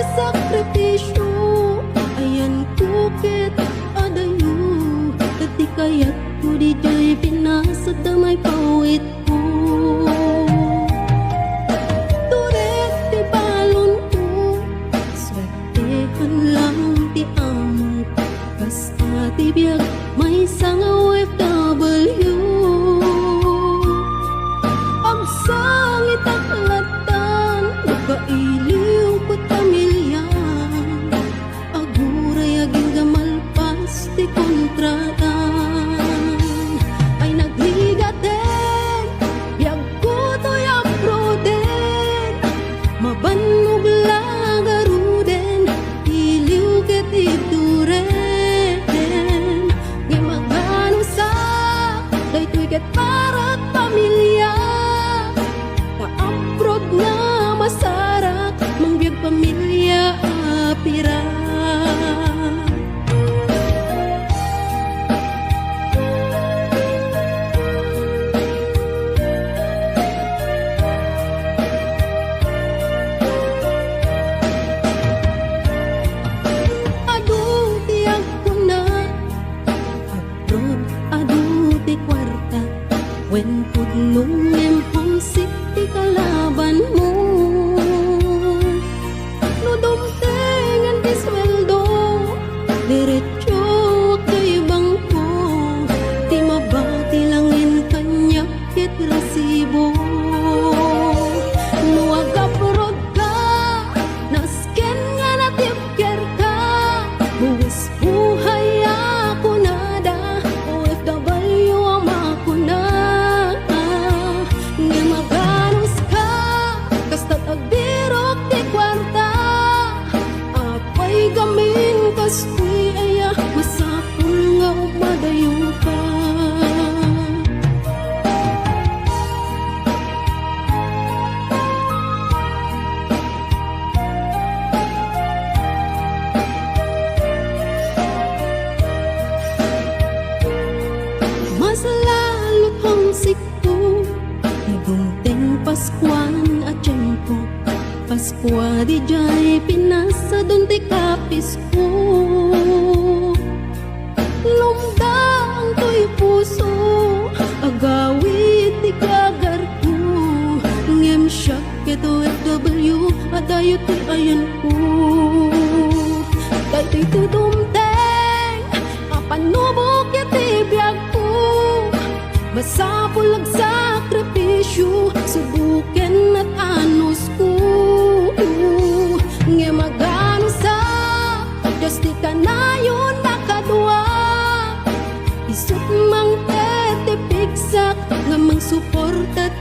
masakripisyo. Ayan kukit adayo, tati kaya't ko di jay pinasad damay pawit ko. Turet ti balon ko, swertehan lang ti amang, basta ti biyag may sang OFW. Ang sangit ang latan, nagkailiw ko't pamilya, aguray aging gamalpas ti kontratan. Ay nagligat din, biyag ko to'y aprodin, mabanog lagaro din, iliw ket ituren. Di magano sa, daytoy ket para't pamilya, ka-abroad nga masarak, mangbiyag pamilya apira. Adu tiyag ko na, abroad, adu ti kwarta, wen pudnong homesick ti kalaban mo. No dumtengan ti sweldo, diretso kay bangko, ti mabati langin kanyak ket resibo. No agapurod ka, nasken nga natipker ka, buwis buhay ako nada, OFW ang makuna. Nga maganos ka, kasta't agdirok ti kwarta, apay gamin kastoy aya, masapul nga madayo ka. Mas lalo't homesick ko, nagungteng Paskuan at tiyempo, Paskwa di jay pinasa dun ti kapis ko. Lumdang to'y puso, agawit ti kagar ko, ngem siyak ket OFW, adayo ti ayan ko. Daytoy tudumteng, apanubok ket ti biyag ko, masapulag sakripisyo, subuken at anos ko. Nga magano sa, Diyos di ka na yun nakadwa, isut mang tetipigsak, nga mang suportat